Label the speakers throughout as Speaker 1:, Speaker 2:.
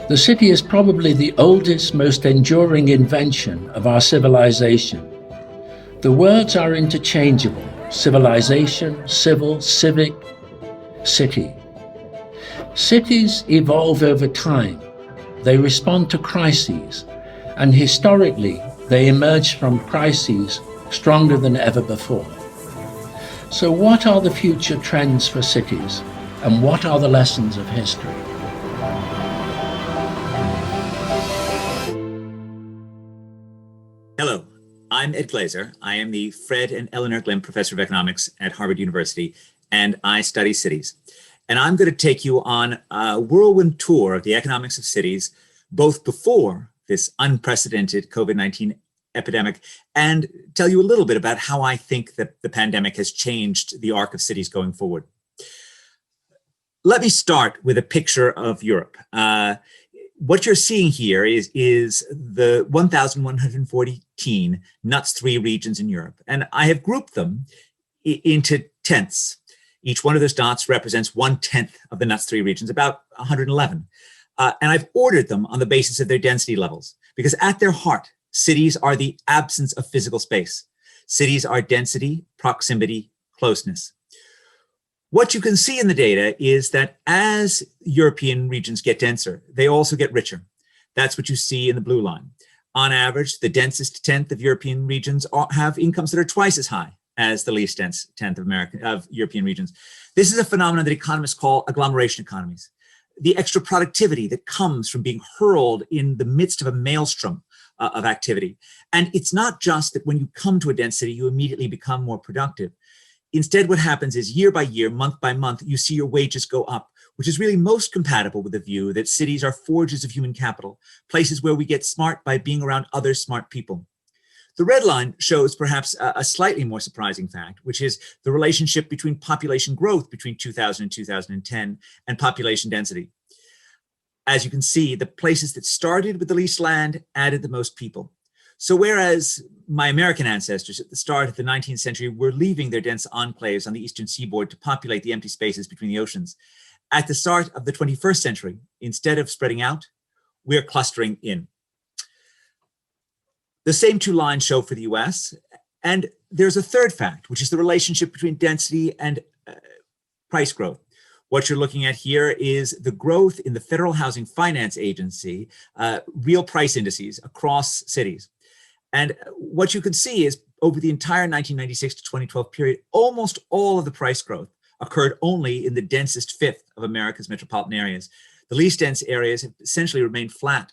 Speaker 1: The city is probably the oldest, most enduring invention of our civilization. The words are interchangeable: civilization, civil, civic, city. Cities evolve over time. They respond to crises, and historically, they emerge from crises stronger than ever before. So what are the future trends for cities, and what are the lessons of history?
Speaker 2: Hello, I'm Ed Glaeser. I am the Fred and Eleanor Glim Professor of Economics at Harvard University, and I study cities. And I'm going to take you on a whirlwind tour of the economics of cities, both before this unprecedented COVID-19 epidemic, and tell you a little bit about how I think that the pandemic has changed the arc of cities going forward. Let me start with a picture of Europe. What you're seeing here is the 1,114 NUTS 3 regions in Europe. And I have grouped them into tenths. Each one of those dots represents 1/10 of the NUTS 3 regions, about 111. And I've ordered them on the basis of their density levels, because at their heart, cities are the absence of physical space. Cities are density, proximity, closeness. What you can see in the data is that as European regions get denser, they also get richer. That's what you see in the blue line. On average, the densest tenth of European regions have incomes that are twice as high as the least dense tenth of European regions. This is a phenomenon that economists call agglomeration economies. The extra productivity that comes from being hurled in the midst of a maelstrom of activity. And it's not just that when you come to a dense city, you immediately become more productive. Instead, what happens is year by year, month by month, you see your wages go up, which is really most compatible with the view that cities are forges of human capital, places where we get smart by being around other smart people. The red line shows perhaps a slightly more surprising fact, which is the relationship between population growth between 2000 and 2010 and population density. As you can see, the places that started with the least land added the most people. So whereas my American ancestors at the start of the 19th century were leaving their dense enclaves on the eastern seaboard to populate the empty spaces between the oceans, at the start of the 21st century, instead of spreading out, we're clustering in. The same two lines show for the US, and there's a third fact, which is the relationship between density and price growth. What you're looking at here is the growth in the Federal Housing Finance Agency, real price indices across cities. And what you can see is over the entire 1996 to 2012 period, almost all of the price growth occurred only in the densest fifth of America's metropolitan areas. The least dense areas have essentially remained flat.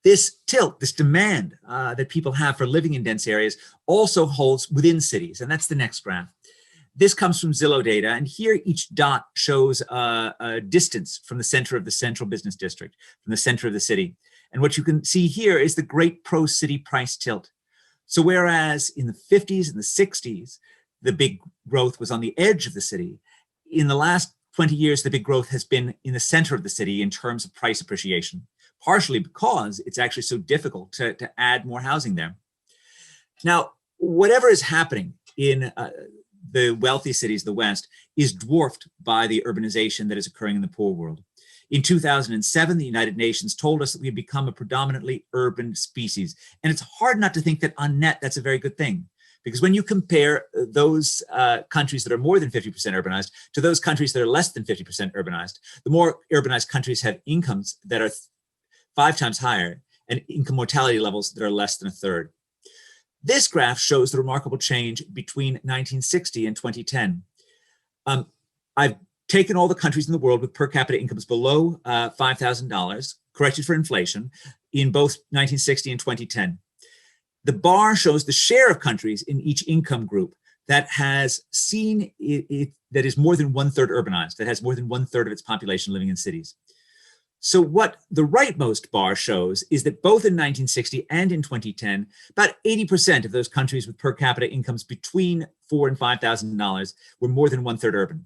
Speaker 2: This tilt, this demand that people have for living in dense areas also holds within cities, and that's the next graph. This comes from Zillow data, and here each dot shows a distance from the center of the central business district, from the center of the city. And what you can see here is the great pro-city price tilt. So whereas in the 50s and the 60s, the big growth was on the edge of the city, in the last 20 years, the big growth has been in the center of the city in terms of price appreciation, partially because it's actually so difficult to add more housing there. Now, whatever is happening in the wealthy cities of the West is dwarfed by the urbanization that is occurring in the poor world. In 2007, the United Nations told us that we had become a predominantly urban species. And it's hard not to think that on net, that's a very good thing. Because when you compare those countries that are more than 50% urbanized to those countries that are less than 50% urbanized, the more urbanized countries have incomes that are 5 times higher and income mortality levels that are less than a third. This graph shows the remarkable change between 1960 and 2010. I've taken all the countries in the world with per capita incomes below $5,000, corrected for inflation, in both 1960 and 2010. The bar shows the share of countries in each income group that has seen that is more than 1/3 urbanized, that has more than 1/3 of its population living in cities. So what the rightmost bar shows is that both in 1960 and in 2010, about 80% of those countries with per capita incomes between $4,000 and $5,000 were more than 1/3 urban.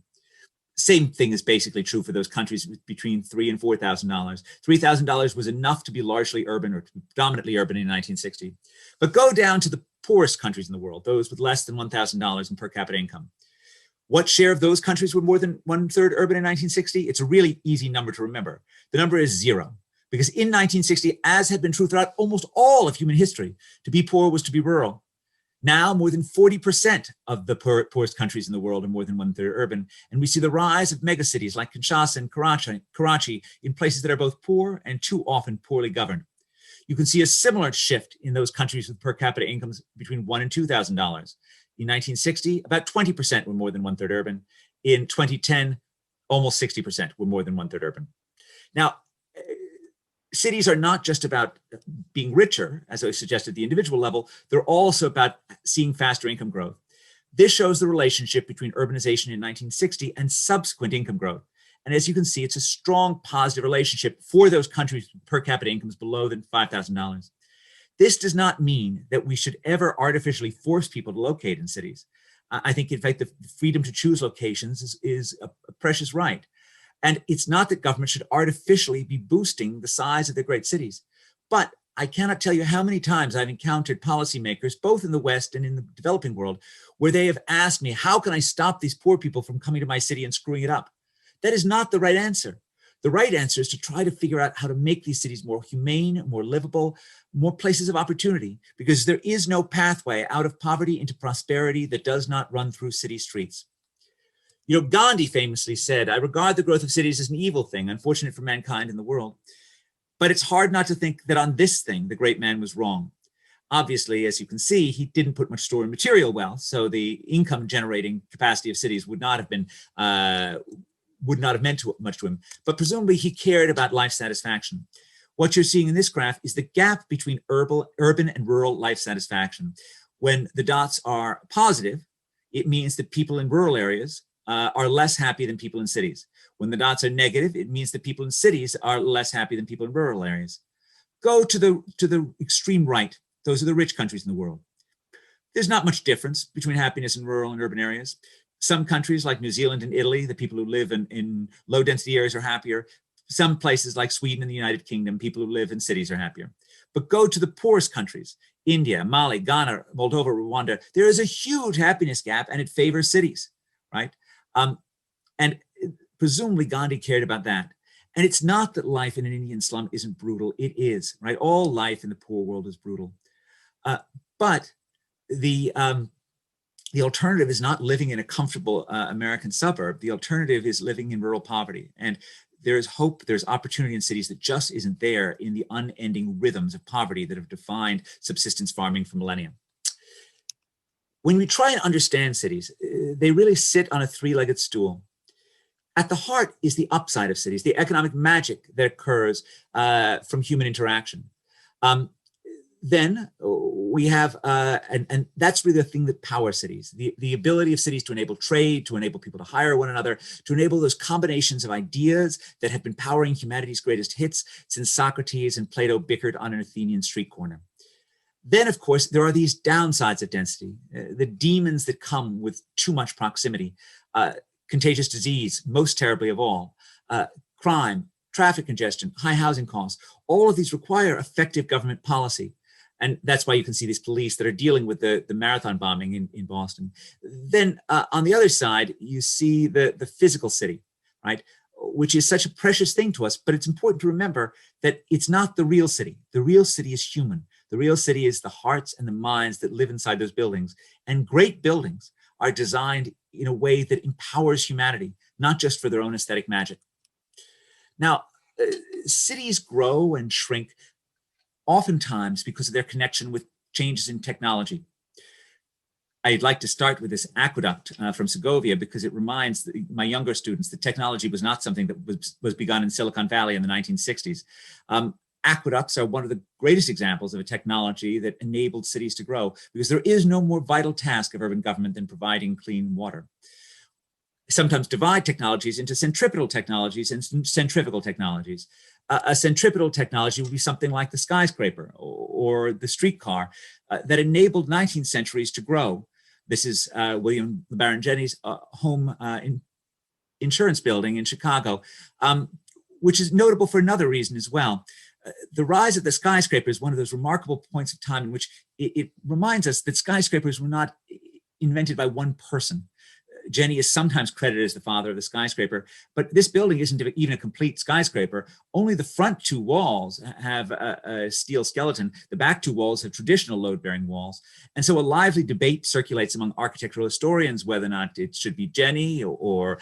Speaker 2: Same thing is basically true for those countries with between $3,000 and $4,000. $3,000 was enough to be largely urban or predominantly urban in 1960. But go down to the poorest countries in the world, those with less than $1,000 in per capita income. What share of those countries were more than 1/3 urban in 1960? It's a really easy number to remember. The number is 0. Because in 1960, as had been true throughout almost all of human history, to be poor was to be rural. Now, more than 40% of the poorest countries in the world are more than 1/3 urban. And we see the rise of megacities like Kinshasa and Karachi in places that are both poor and too often poorly governed. You can see a similar shift in those countries with per capita incomes between $1,000 and $2,000. In 1960, about 20% were more than 1/3 urban. In 2010, almost 60% were more than 1/3 urban. Now, cities are not just about being richer, as I suggested at the individual level, they're also about seeing faster income growth. This shows the relationship between urbanization in 1960 and subsequent income growth. And as you can see, it's a strong positive relationship for those countries with per capita incomes below than $5,000. This does not mean that we should ever artificially force people to locate in cities. I think, in fact, the freedom to choose locations is a precious right. And it's not that government should artificially be boosting the size of their great cities. But I cannot tell you how many times I've encountered policymakers, both in the West and in the developing world, where they have asked me, how can I stop these poor people from coming to my city and screwing it up? That is not the right answer. The right answer is to try to figure out how to make these cities more humane, more livable, more places of opportunity, because there is no pathway out of poverty into prosperity that does not run through city streets. You know, Gandhi famously said, "I regard the growth of cities as an evil thing, unfortunate for mankind and the world." But it's hard not to think that on this thing, the great man was wrong. Obviously, as you can see, he didn't put much store in material wealth, so the income generating capacity of cities would not have meant much to him. But presumably he cared about life satisfaction. What you're seeing in this graph is the gap between urban and rural life satisfaction. When the dots are positive, it means that people in rural areas are less happy than people in cities. When the dots are negative, it means that people in cities are less happy than people in rural areas. Go to the extreme right. Those are the rich countries in the world. There's not much difference between happiness in rural and urban areas. Some countries like New Zealand and Italy, the people who live in low density areas are happier. Some places like Sweden and the United Kingdom, people who live in cities are happier. But go to the poorest countries, India, Mali, Ghana, Moldova, Rwanda, there is a huge happiness gap and it favors cities, right? And presumably Gandhi cared about that. And it's not that life in an Indian slum isn't brutal. It is, right? All life in the poor world is brutal. But the alternative is not living in a comfortable American suburb. The alternative is living in rural poverty. And there's hope, there's opportunity in cities that just isn't there in the unending rhythms of poverty that have defined subsistence farming for millennia. When we try and understand cities, they really sit on a three-legged stool. At the heart is the upside of cities, the economic magic that occurs from human interaction. Then we have, and that's really the thing that powers cities, the ability of cities to enable trade, to enable people to hire one another, to enable those combinations of ideas that have been powering humanity's greatest hits since Socrates and Plato bickered on an Athenian street corner. Then, of course, there are these downsides of density, the demons that come with too much proximity, contagious disease, most terribly of all, crime, traffic congestion, high housing costs. All of these require effective government policy. And that's why you can see these police that are dealing with the marathon bombing in Boston. Then on the other side, you see the physical city, right? Which is such a precious thing to us, but it's important to remember that it's not the real city. The real city is human. The real city is the hearts and the minds that live inside those buildings. And great buildings are designed in a way that empowers humanity, not just for their own aesthetic magic. Now, cities grow and shrink oftentimes because of their connection with changes in technology. I'd like to start with this aqueduct from Segovia because it reminds my younger students that technology was not something that was begun in Silicon Valley in the 1960s. Aqueducts are one of the greatest examples of a technology that enabled cities to grow because there is no more vital task of urban government than providing clean water. Sometimes divide technologies into centripetal technologies and centrifugal technologies. A centripetal technology would be something like the skyscraper or the streetcar that enabled 19th centuries to grow. This is William LeBaron Jennings' home insurance building in Chicago, which is notable for another reason as well. The rise of the skyscraper is one of those remarkable points of time in which it reminds us that skyscrapers were not invented by one person. Jenny is sometimes credited as the father of the skyscraper, but this building isn't even a complete skyscraper. Only the front two walls have a steel skeleton. The back two walls have traditional load-bearing walls. And so a lively debate circulates among architectural historians whether or not it should be Jenny or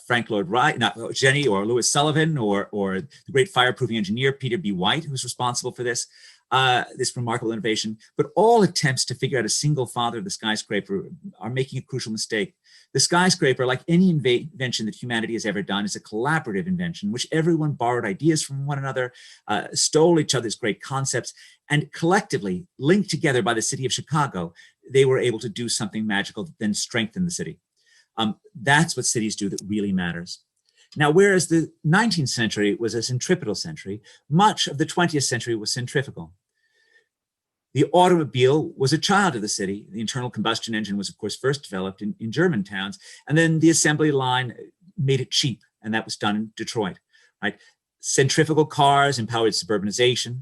Speaker 2: Frank Lloyd Wright, not Jenny or Louis Sullivan or the great fireproofing engineer Peter B. White, who's responsible for this remarkable innovation. But all attempts to figure out a single father of the skyscraper are making a crucial mistake. The skyscraper, like any invention that humanity has ever done, is a collaborative invention, which everyone borrowed ideas from one another, stole each other's great concepts, and collectively, linked together by the city of Chicago, they were able to do something magical that then strengthened the city. That's what cities do that really matters. Now, whereas the 19th century was a centripetal century, much of the 20th century was centrifugal. The automobile was a child of the city. The internal combustion engine was, of course, first developed in German towns, and then the assembly line made it cheap, and that was done in Detroit, right? Centrifugal cars empowered suburbanization.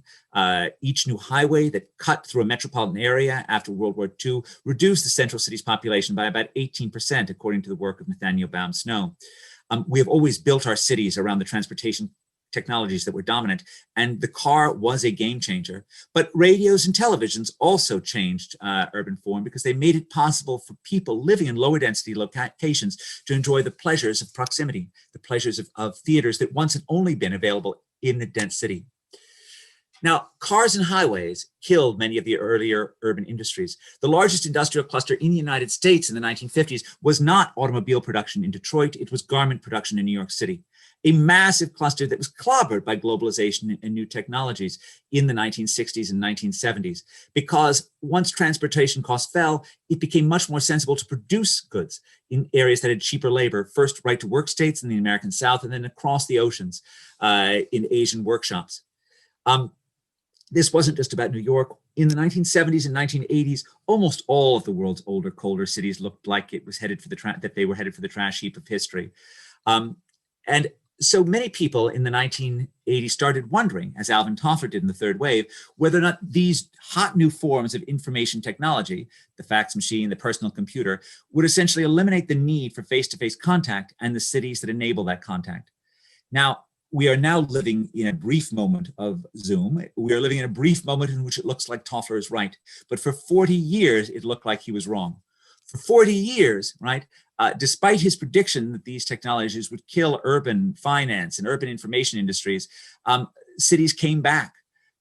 Speaker 2: Each new highway that cut through a metropolitan area after World War II reduced the central city's population by about 18%, according to the work of Nathaniel Baum Snow. We have always built our cities around the transportation technologies that were dominant, and the car was a game changer. But radios and televisions also changed urban form because they made it possible for people living in lower density locations to enjoy the pleasures of proximity, the pleasures of theaters that once had only been available in the dense city. Now, cars and highways killed many of the earlier urban industries. The largest industrial cluster in the United States in the 1950s was not automobile production in Detroit, it was garment production in New York City. A massive cluster that was clobbered by globalization and new technologies in the 1960s and 1970s. Because once transportation costs fell, it became much more sensible to produce goods in areas that had cheaper labor, first right to work states in the American South, and then across the oceans in Asian workshops. This wasn't just about New York. In the 1970s and 1980s, almost all of the world's older, colder cities looked like it was headed for that they were headed for the trash heap of history. And so many people in the 1980s started wondering, as Alvin Toffler did in the third wave, whether or not these hot new forms of information technology, the fax machine, the personal computer, would essentially eliminate the need for face-to-face contact and the cities that enable that contact. Now, we are now living in a brief moment of Zoom. We are living in a brief moment in which it looks like Toffler is right. But for 40 years, it looked like he was wrong. For 40 years, right, despite his prediction that these technologies would kill urban finance and urban information industries, cities came back.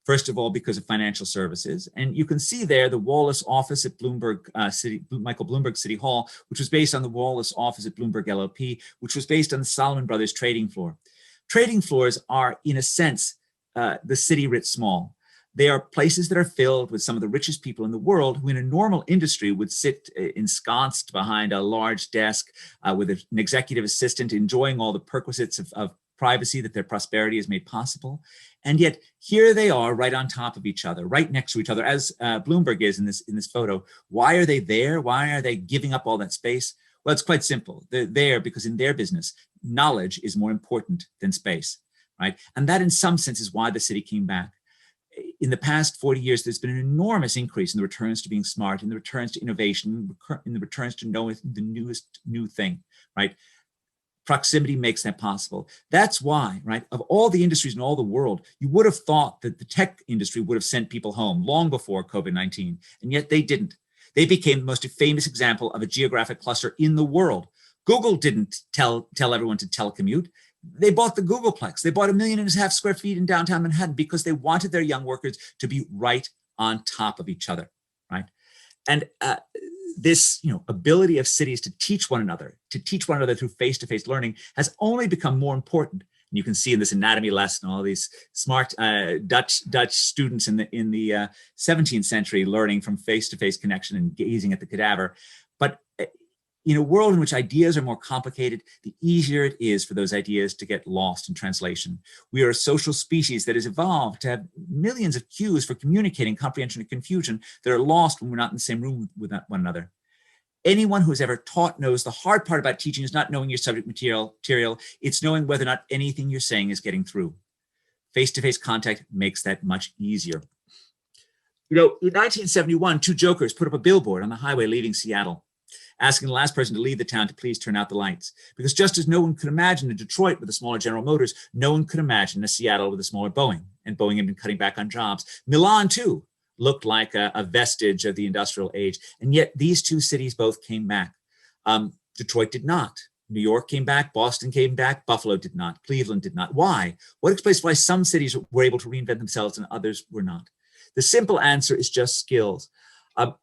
Speaker 2: First of all, because of financial services. And you can see there the Wallace office at Michael Bloomberg City Hall, which was based on the Wallace office at Bloomberg LLP, which was based on the Salomon Brothers trading floor. Trading floors are, in a sense, the city writ small. They are places that are filled with some of the richest people in the world who in a normal industry would sit ensconced behind a large desk with an executive assistant enjoying all the perquisites of privacy that their prosperity has made possible. And yet here they are right on top of each other, right next to each other, as Bloomberg is in this photo. Why are they there? Why are they giving up all that space? Well, it's quite simple. They're there because in their business, knowledge is more important than space, right? And that in some sense is why the city came back. In the past 40 years, there's been an enormous increase in the returns to being smart, in the returns to innovation, in the returns to knowing the newest new thing, right? Proximity makes that possible. That's why, right, of all the industries in all the world, you would have thought that the tech industry would have sent people home long before COVID-19, and yet they didn't. They became the most famous example of a geographic cluster in the world. Google didn't tell everyone to telecommute. They bought the Googleplex. They bought 1.5 million square feet in downtown Manhattan because they wanted their young workers to be right on top of each other, right? And this ability of cities to teach one another through face-to-face learning has only become more important. And you can see in this anatomy lesson all these smart Dutch students in the 17th century learning from face-to-face connection and gazing at the cadaver. But in a world in which ideas are more complicated, the easier it is for those ideas to get lost in translation. We are a social species that has evolved to have millions of cues for communicating comprehension and confusion that are lost when we're not in the same room with one another. Anyone who has ever taught knows the hard part about teaching is not knowing your subject material, it's knowing whether or not anything you're saying is getting through. Face-to-face contact makes that much easier. In 1971, two jokers put up a billboard on the highway leaving Seattle. asking the last person to leave the town to please turn out the lights. Because just as no one could imagine a Detroit with a smaller General Motors, no one could imagine a Seattle with a smaller Boeing. And Boeing had been cutting back on jobs. Milan, too, looked like a vestige of the industrial age. And yet these two cities both came back. Detroit did not. New York came back, Boston came back, Buffalo did not, Cleveland did not. Why? What explains why some cities were able to reinvent themselves and others were not? The simple answer is just skills.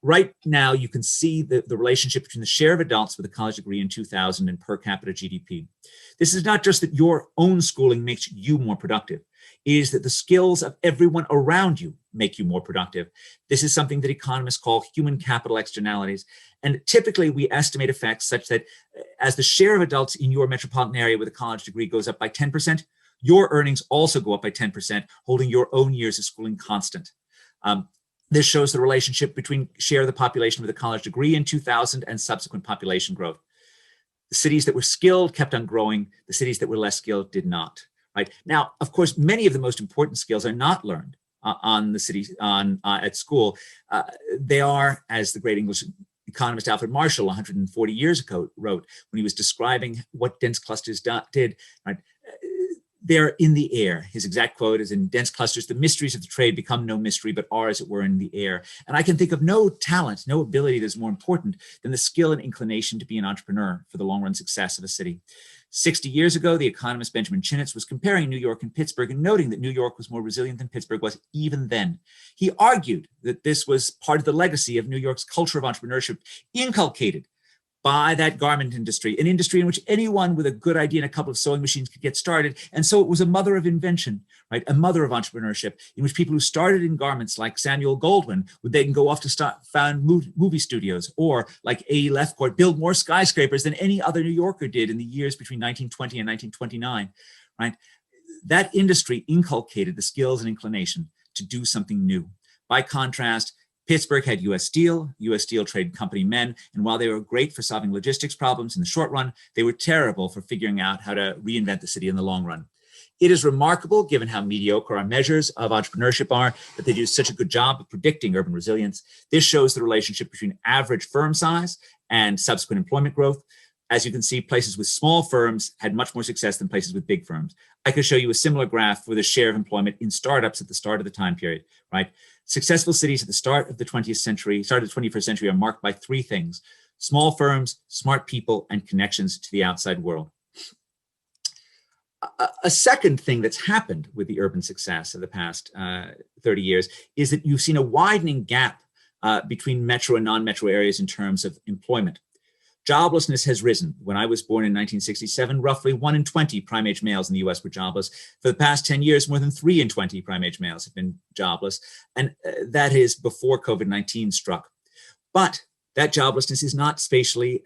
Speaker 2: Right now, you can see the relationship between the share of adults with a college degree in 2000 and per capita GDP. This is not just that your own schooling makes you more productive. It is that the skills of everyone around you make you more productive. This is something that economists call human capital externalities. And typically we estimate effects such that as the share of adults in your metropolitan area with a college degree goes up by 10%, your earnings also go up by 10%, holding your own years of schooling constant. This shows the relationship between share of the population with a college degree in 2000 and subsequent population growth. The cities that were skilled kept on growing. The cities that were less skilled did not. Right now, of course, many of the most important skills are not learned at school. They are, as the great English economist Alfred Marshall 140 years ago wrote when he was describing what dense clusters did. Right, they're in the air. His exact quote is, "In dense clusters, the mysteries of the trade become no mystery, but are, as it were, in the air." And I can think of no talent, no ability that's more important than the skill and inclination to be an entrepreneur for the long-run success of a city. 60 years ago, the economist Benjamin Chinitz was comparing New York and Pittsburgh and noting that New York was more resilient than Pittsburgh was even then. He argued that this was part of the legacy of New York's culture of entrepreneurship inculcated by that garment industry, an industry in which anyone with a good idea and a couple of sewing machines could get started. And so it was a mother of invention, right? A mother of entrepreneurship, in which people who started in garments like Samuel Goldwyn would then go off to found movie studios, or like A. Lefcourt, build more skyscrapers than any other New Yorker did in the years between 1920 and 1929, right? That industry inculcated the skills and inclination to do something new. By contrast, Pittsburgh had U.S. Steel traded company men, and while they were great for solving logistics problems in the short run, they were terrible for figuring out how to reinvent the city in the long run. It is remarkable, given how mediocre our measures of entrepreneurship are, that they do such a good job of predicting urban resilience. This shows the relationship between average firm size and subsequent employment growth. As you can see, places with small firms had much more success than places with big firms. I could show you a similar graph with a share of employment in startups at the start of the time period, right? Successful cities at the start of the 21st century are marked by three things: small firms, smart people, and connections to the outside world. A second thing that's happened with the urban success of the past 30 years is that you've seen a widening gap between metro and non-metro areas in terms of employment. Joblessness has risen. When I was born in 1967, roughly 1 in 20 prime-age males in the US were jobless. For the past 10 years, more than 3 in 20 prime-age males have been jobless. And that is before COVID-19 struck. But that joblessness is not spatially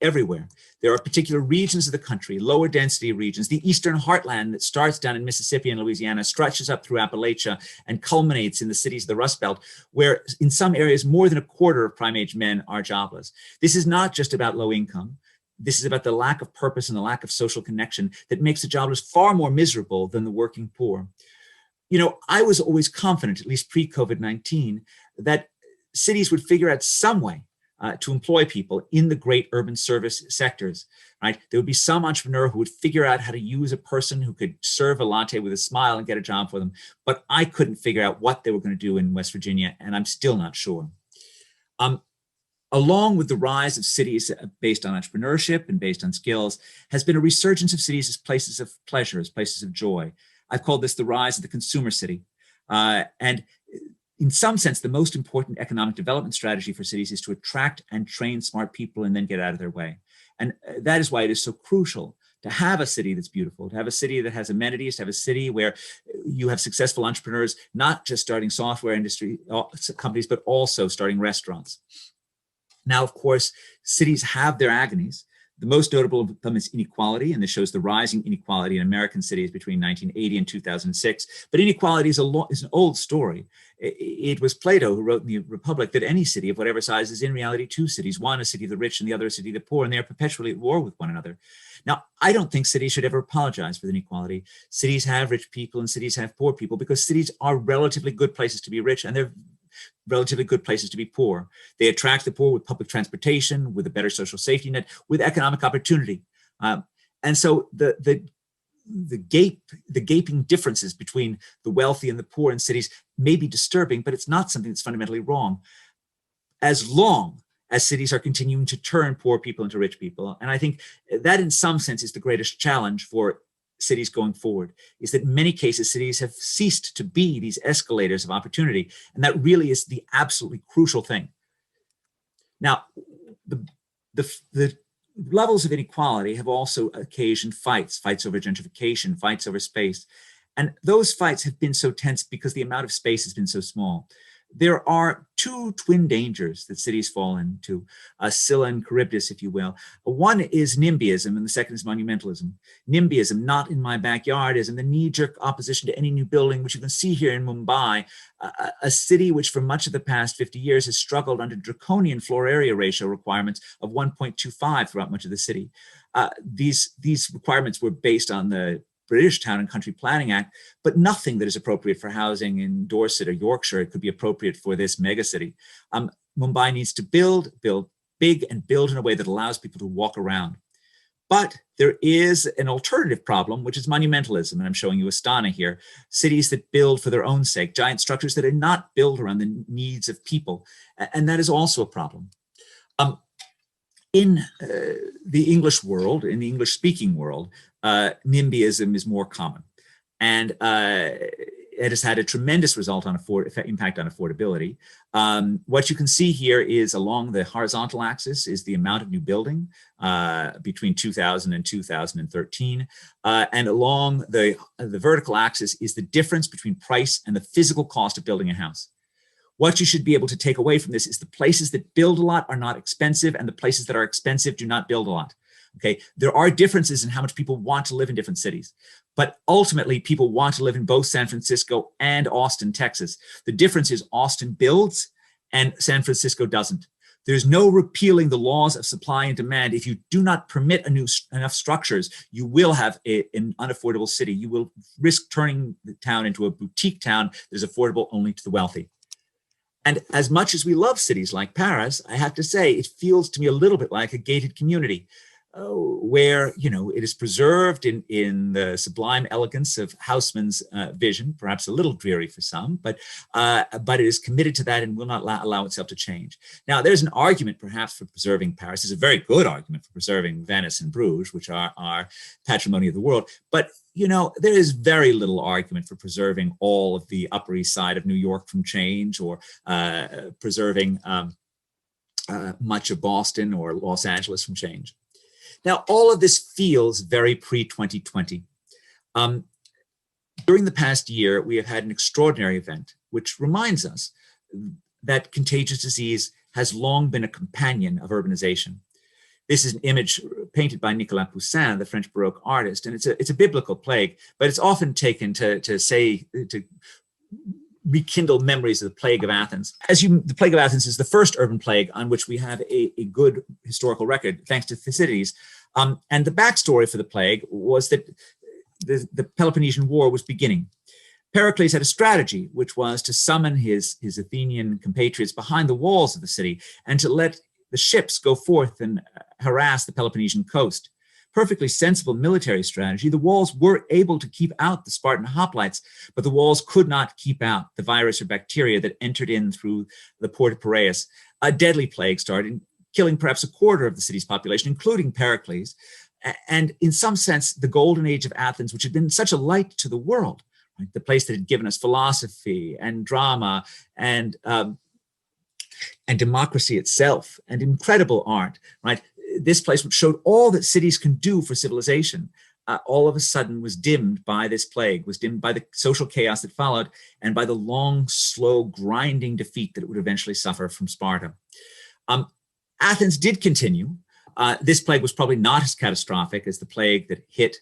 Speaker 2: everywhere. There are particular regions of the country, lower density regions, the Eastern Heartland that starts down in Mississippi and Louisiana, stretches up through Appalachia and culminates in the cities of the Rust Belt, where in some areas more than a quarter of prime-age men are jobless. This is not just about low income. This is about the lack of purpose and the lack of social connection that makes the jobless far more miserable than the working poor. You know, I was always confident, at least pre-COVID-19, that cities would figure out some way to employ people in the great urban service sectors, right? There would be some entrepreneur who would figure out how to use a person who could serve a latte with a smile and get a job for them. But I couldn't figure out what they were going to do in West Virginia, and I'm still not sure. Along with the rise of cities based on entrepreneurship and based on skills has been a resurgence of cities as places of pleasure, as places of joy. I've called this the rise of the consumer city. And in some sense, the most important economic development strategy for cities is to attract and train smart people and then get out of their way. And that is why it is so crucial to have a city that's beautiful, to have a city that has amenities, to have a city where you have successful entrepreneurs, not just starting software industry companies, but also starting restaurants. Now, of course, cities have their agonies. The most notable of them is inequality, and this shows the rising inequality in American cities between 1980 and 2006. But inequality is an old story. It was Plato who wrote in the Republic that any city of whatever size is in reality two cities, one a city of the rich and the other a city of the poor, and they are perpetually at war with one another. Now, I don't think cities should ever apologize for the inequality. Cities have rich people and cities have poor people because cities are relatively good places to be rich, and they're relatively good places to be poor. They attract the poor with public transportation, with a better social safety net, with economic opportunity. And so the gaping differences between the wealthy and the poor in cities may be disturbing, but it's not something that's fundamentally wrong, as long as cities are continuing to turn poor people into rich people. And I think that in some sense is the greatest challenge for cities going forward, is that in many cases cities have ceased to be these escalators of opportunity. And that really is the absolutely crucial thing. Now, the levels of inequality have also occasioned fights over gentrification, fights over space. And those fights have been so tense because the amount of space has been so small. There are two twin dangers that cities fall into, Scylla and Charybdis, if you will. One is NIMBYism, and the second is monumentalism. NIMBYism, not in my backyardism, the knee-jerk opposition to any new building, which you can see here in Mumbai, a city which for much of the past 50 years has struggled under draconian floor area ratio requirements of 1.25 throughout much of the city. These requirements were based on the British Town and Country Planning Act, but nothing that is appropriate for housing in Dorset or Yorkshire could be appropriate for this megacity. Mumbai needs to build big and build in a way that allows people to walk around. But there is an alternative problem, which is monumentalism. And I'm showing you Astana here, cities that build for their own sake, giant structures that are not built around the needs of people. And that is also a problem. In the English world, in the English-speaking world, NIMBYism is more common. And it has had a tremendous result on impact on affordability. What you can see here is along the horizontal axis is the amount of new building between 2000 and 2013. And along the vertical axis is the difference between price and the physical cost of building a house. What you should be able to take away from this is the places that build a lot are not expensive, and the places that are expensive do not build a lot. Okay, there are differences in how much people want to live in different cities, but ultimately people want to live in both San Francisco and Austin, Texas. The difference is Austin builds and San Francisco doesn't. There's no repealing the laws of supply and demand. If you do not permit enough structures, you will have an unaffordable city. You will risk turning the town into a boutique town that is affordable only to the wealthy. And as much as we love cities like Paris, I have to say, it feels to me a little bit like a gated community where, it is preserved in the sublime elegance of Haussmann's vision, perhaps a little dreary for some, but it is committed to that and will not allow itself to change. Now, there's an argument perhaps for preserving Paris. There's a very good argument for preserving Venice and Bruges, which are patrimony of the world. But there is very little argument for preserving all of the Upper East Side of New York from change, or preserving much of Boston or Los Angeles from change. Now, all of this feels very pre-2020. During the past year, we have had an extraordinary event, which reminds us that contagious disease has long been a companion of urbanization. This is an image painted by Nicolas Poussin, the French Baroque artist, and it's a biblical plague, but it's often taken to rekindle memories of the plague of Athens. The plague of Athens is the first urban plague on which we have a good historical record, thanks to Thucydides. And the backstory for the plague was that the Peloponnesian War was beginning. Pericles had a strategy, which was to summon his Athenian compatriots behind the walls of the city and to let the ships go forth and harass the Peloponnesian coast. Perfectly sensible military strategy. The walls were able to keep out the Spartan hoplites, but the walls could not keep out the virus or bacteria that entered in through the port of Piraeus. A deadly plague started, killing perhaps a quarter of the city's population, including Pericles. And in some sense, the golden age of Athens, which had been such a light to the world, right? The place that had given us philosophy and drama and democracy itself and incredible art, right? This place, which showed all that cities can do for civilization, all of a sudden was dimmed by this plague, was dimmed by the social chaos that followed, and by the long, slow, grinding defeat that it would eventually suffer from Sparta. Athens did continue. This plague was probably not as catastrophic as the plague that hit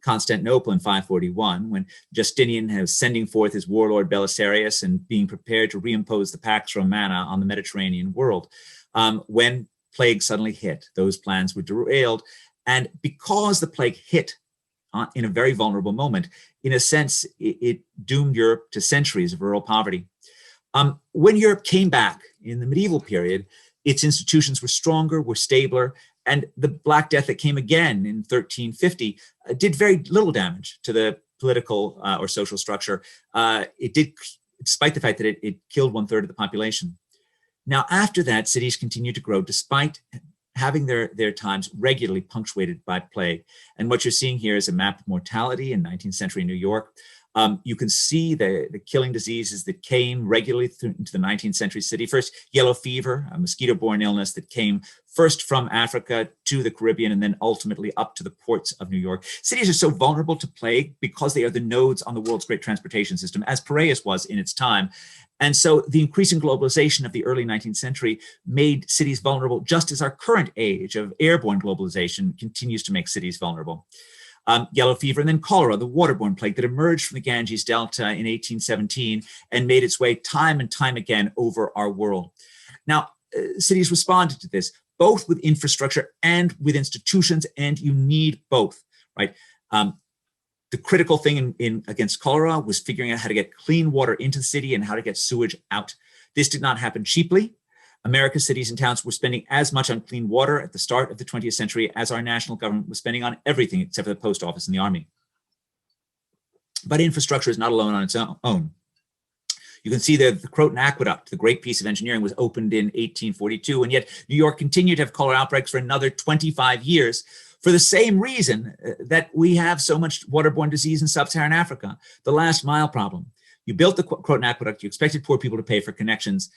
Speaker 2: Constantinople in 541, when Justinian was sending forth his warlord Belisarius and being prepared to reimpose the Pax Romana on the Mediterranean world. When plague suddenly hit, those plans were derailed. And because the plague hit in a very vulnerable moment, in a sense, it doomed Europe to centuries of rural poverty. When Europe came back in the medieval period, its institutions were stronger, were stabler, and the Black Death that came again in 1350 did very little damage to the political or social structure. It did, despite the fact that it killed 1/3 of the population. Now, after that, cities continued to grow despite having their times regularly punctuated by plague. And what you're seeing here is a map of mortality in 19th century New York. You can see the killing diseases that came regularly into the 19th century city. First, yellow fever, a mosquito-borne illness that came first from Africa to the Caribbean and then ultimately up to the ports of New York. Cities are so vulnerable to plague because they are the nodes on the world's great transportation system, as Piraeus was in its time. And so the increasing globalization of the early 19th century made cities vulnerable, just as our current age of airborne globalization continues to make cities vulnerable. Yellow fever, and then cholera, the waterborne plague that emerged from the Ganges Delta in 1817 and made its way time and time again over our world. Now, cities responded to this, both with infrastructure and with institutions, and you need both, right? The critical thing against cholera was figuring out how to get clean water into the city and how to get sewage out. This did not happen cheaply. America's cities and towns were spending as much on clean water at the start of the 20th century as our national government was spending on everything except for the post office and the army. But infrastructure is not alone on its own. You can see that the Croton Aqueduct, the great piece of engineering, was opened in 1842, and yet New York continued to have cholera outbreaks for another 25 years for the same reason that we have so much waterborne disease in sub-Saharan Africa, the last mile problem. You built the Croton Aqueduct, you expected poor people to pay for connections,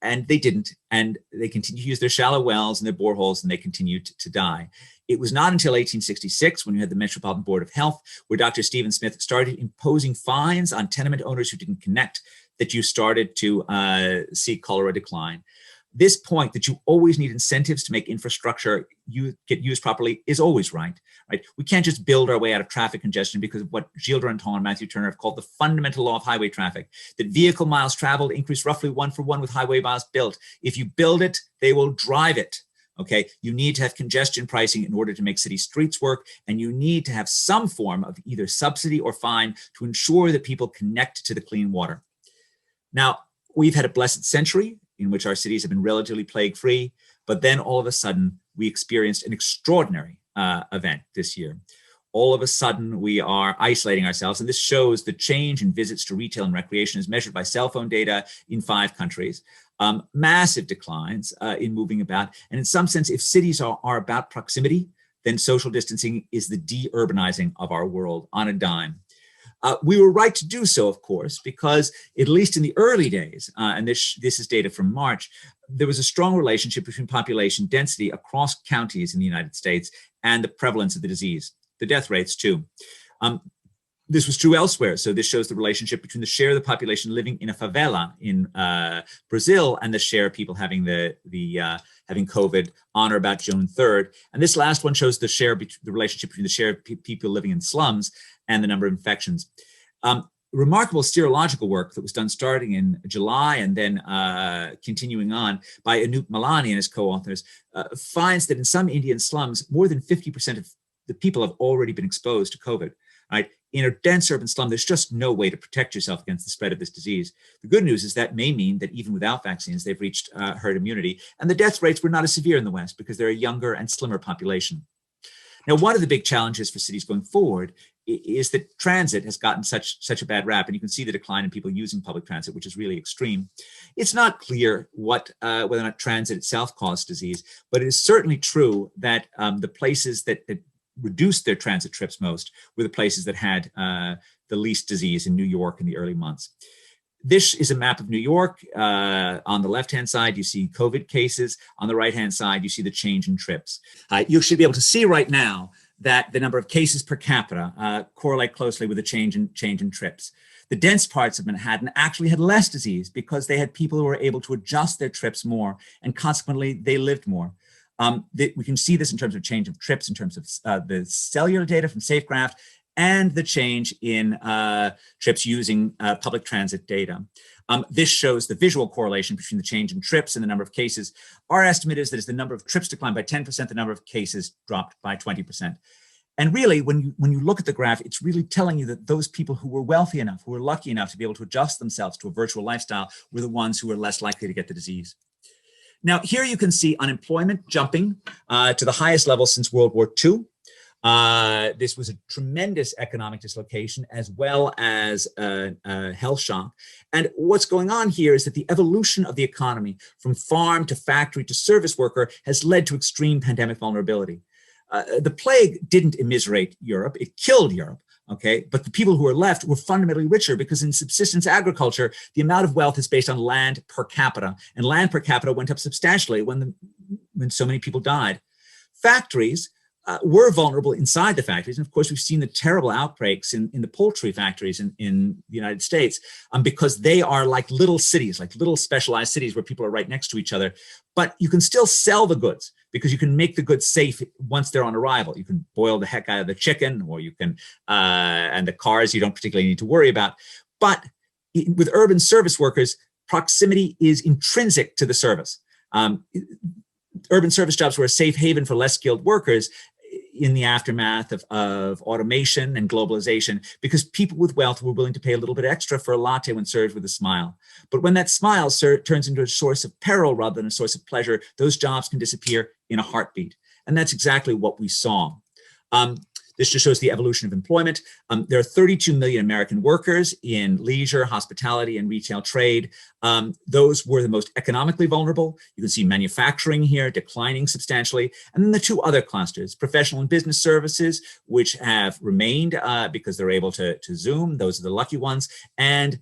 Speaker 2: and they didn't, and they continued to use their shallow wells and their boreholes, and they continued to die. It was not until 1866, when you had the Metropolitan Board of Health, where Dr. Stephen Smith started imposing fines on tenement owners who didn't connect, that you started to see cholera decline. This point that you always need incentives to make infrastructure get used properly is always right? We can't just build our way out of traffic congestion because of what Gilles Duranton and Matthew Turner have called the fundamental law of highway traffic, that vehicle miles traveled increase roughly 1-for-1 with highway miles built. If you build it, they will drive it. Okay, you need to have congestion pricing in order to make city streets work, and you need to have some form of either subsidy or fine to ensure that people connect to the clean water. Now, we've had a blessed century in which our cities have been relatively plague-free, but then all of a sudden we experienced an extraordinary event this year. All of a sudden we are isolating ourselves, and this shows the change in visits to retail and recreation as measured by cell phone data in 5 countries. Massive declines in moving about, and in some sense, if cities are about proximity, then social distancing is the de-urbanizing of our world on a dime. We were right to do so, of course, because at least in the early days, and this is data from March, there was a strong relationship between population density across counties in the United States and the prevalence of the disease, the death rates too. This was true elsewhere. So this shows the relationship between the share of the population living in a favela in Brazil and the share of people having having COVID on or about June 3rd. And this last one shows the relationship between the share of people living in slums and the number of infections. Remarkable serological work that was done starting in July and then continuing on by Anoop Malani and his co-authors finds that in some Indian slums, more than 50% of the people have already been exposed to COVID. Right? In a dense urban slum, there's just no way to protect yourself against the spread of this disease. The good news is that may mean that even without vaccines, they've reached herd immunity. And the death rates were not as severe in the West because they're a younger and slimmer population. Now, one of the big challenges for cities going forward is that transit has gotten such a bad rap, and you can see the decline in people using public transit, which is really extreme. It's not clear whether or not transit itself caused disease, but it is certainly true that the places that reduced their transit trips most were the places that had the least disease in New York in the early months. This is a map of New York. On the left-hand side, you see COVID cases. On the right-hand side, you see the change in trips. You should be able to see right now that the number of cases per capita correlate closely with the change in trips. The dense parts of Manhattan actually had less disease because they had people who were able to adjust their trips more, and consequently, they lived more. We can see this in terms of change of trips, in terms of the cellular data from SafeGraph, and the change in trips using public transit data. This shows the visual correlation between the change in trips and the number of cases. Our estimate is that as the number of trips declined by 10%, the number of cases dropped by 20%. And really, when you look at the graph, it's really telling you that those people who were wealthy enough, who were lucky enough to be able to adjust themselves to a virtual lifestyle, were the ones who were less likely to get the disease. Now, here you can see unemployment jumping to the highest level since World War II. This was a tremendous economic dislocation as well as a health shock. And what's going on here is that the evolution of the economy from farm to factory to service worker has led to extreme pandemic vulnerability. The plague didn't immiserate Europe, it killed Europe. Okay, but the people who were left were fundamentally richer because in subsistence agriculture, the amount of wealth is based on land per capita, and land per capita went up substantially when so many people died. Factories were vulnerable inside the factories. And of course, we've seen the terrible outbreaks in the poultry factories in the United States because they are like little cities, like little specialized cities where people are right next to each other. But you can still sell the goods because you can make the goods safe once they're on arrival. You can boil the heck out of the chicken, or you can, and the cars you don't particularly need to worry about. But with urban service workers, proximity is intrinsic to the service. Urban service jobs were a safe haven for less skilled workers in the aftermath of automation and globalization, because people with wealth were willing to pay a little bit extra for a latte when served with a smile. But when that smile turns into a source of peril rather than a source of pleasure, those jobs can disappear in a heartbeat. And that's exactly what we saw. This just shows the evolution of employment. There are 32 million American workers in leisure, hospitality, and retail trade. Those were the most economically vulnerable. You can see manufacturing here declining substantially. And then the two other clusters, professional and business services, which have remained because they're able to Zoom. Those are the lucky ones. And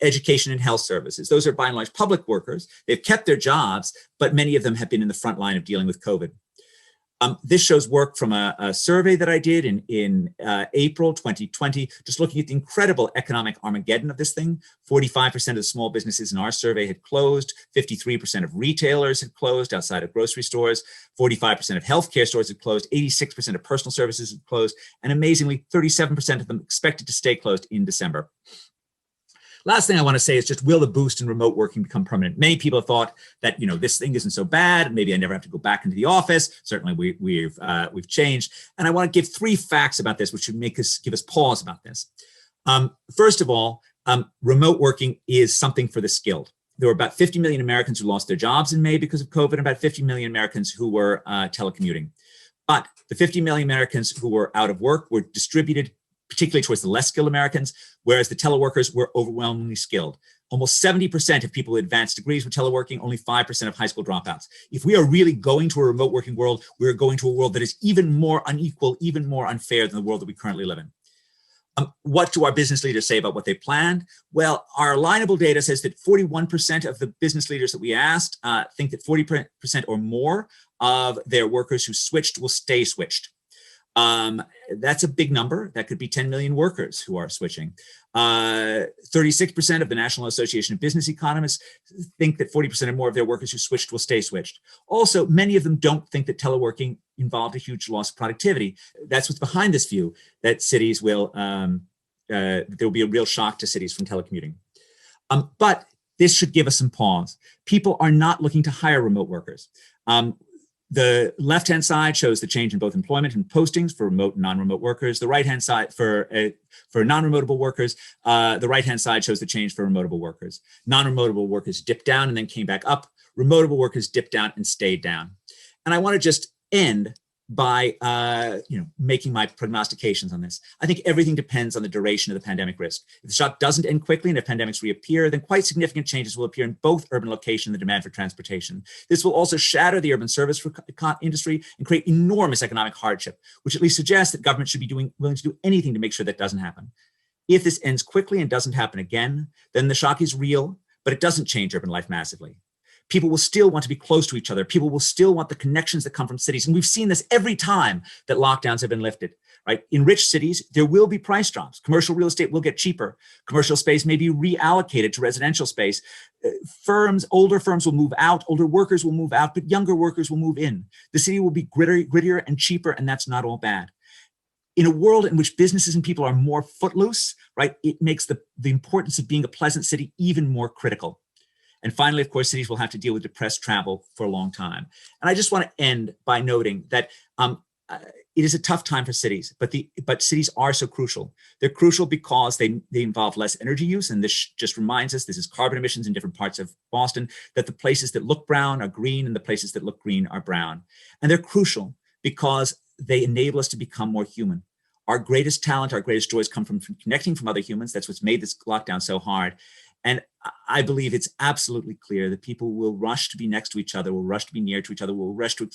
Speaker 2: education and health services. Those are by and large public workers. They've kept their jobs, but many of them have been in the front line of dealing with COVID. This shows work from a survey that I did in April 2020, just looking at the incredible economic Armageddon of this thing. 45% of the small businesses in our survey had closed, 53% of retailers had closed outside of grocery stores, 45% of healthcare stores had closed, 86% of personal services had closed, and amazingly, 37% of them expected to stay closed in December. Last thing I want to say is just, will the boost in remote working become permanent? Many people have thought that, this thing isn't so bad. Maybe I never have to go back into the office. Certainly we've changed. And I want to give 3 facts about this, which should give us pause about this. First of all, remote working is something for the skilled. There were about 50 million Americans who lost their jobs in May because of COVID, and about 50 million Americans who were telecommuting. But the 50 million Americans who were out of work were distributed particularly towards the less skilled Americans, whereas the teleworkers were overwhelmingly skilled. Almost 70% of people with advanced degrees were teleworking, only 5% of high school dropouts. If we are really going to a remote working world, we're going to a world that is even more unequal, even more unfair than the world that we currently live in. What do our business leaders say about what they planned? Well, our alignable data says that 41% of the business leaders that we asked think that 40% or more of their workers who switched will stay switched. That's a big number. That could be 10 million workers who are switching. 36% of the National Association of Business Economists think that 40% or more of their workers who switched will stay switched. Also, many of them don't think that teleworking involved a huge loss of productivity. That's what's behind this view, that cities will, there will be a real shock to cities from telecommuting. But this should give us some pause. People are not looking to hire remote workers. The left-hand side shows the change in both employment and postings for remote and non-remote workers. The right-hand side for non-remotable workers, the right-hand side shows the change for remotable workers. Non-remotable workers dipped down and then came back up. Remotable workers dipped down and stayed down. And I want to just end by making my prognostications on this. I think everything depends on the duration of the pandemic risk. If the shock doesn't end quickly and if pandemics reappear, then quite significant changes will appear in both urban location and the demand for transportation. This will also shatter the urban service industry and create enormous economic hardship, which at least suggests that government should be willing to do anything to make sure that doesn't happen. If this ends quickly and doesn't happen again, then the shock is real, but it doesn't change urban life massively. People will still want to be close to each other. People will still want the connections that come from cities. And we've seen this every time that lockdowns have been lifted, right? In rich cities, there will be price drops. Commercial real estate will get cheaper. Commercial space may be reallocated to residential space. Older firms will move out, older workers will move out, but younger workers will move in. The city will be grittier and cheaper, and that's not all bad. In a world in which businesses and people are more footloose, right, it makes the importance of being a pleasant city even more critical. And finally, of course, cities will have to deal with depressed travel for a long time. And I just want to end by noting that it is a tough time for cities, but cities are so crucial. They're crucial because they involve less energy use. And this just reminds us, this is carbon emissions in different parts of Boston, that the places that look brown are green and the places that look green are brown. And they're crucial because they enable us to become more human. Our greatest talent, our greatest joys come from connecting from other humans. That's what's made this lockdown so hard. And I believe it's absolutely clear that people will rush to be next to each other, will rush to be near to each other, will rush to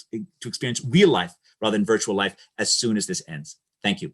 Speaker 2: experience real life rather than virtual life as soon as this ends. Thank you.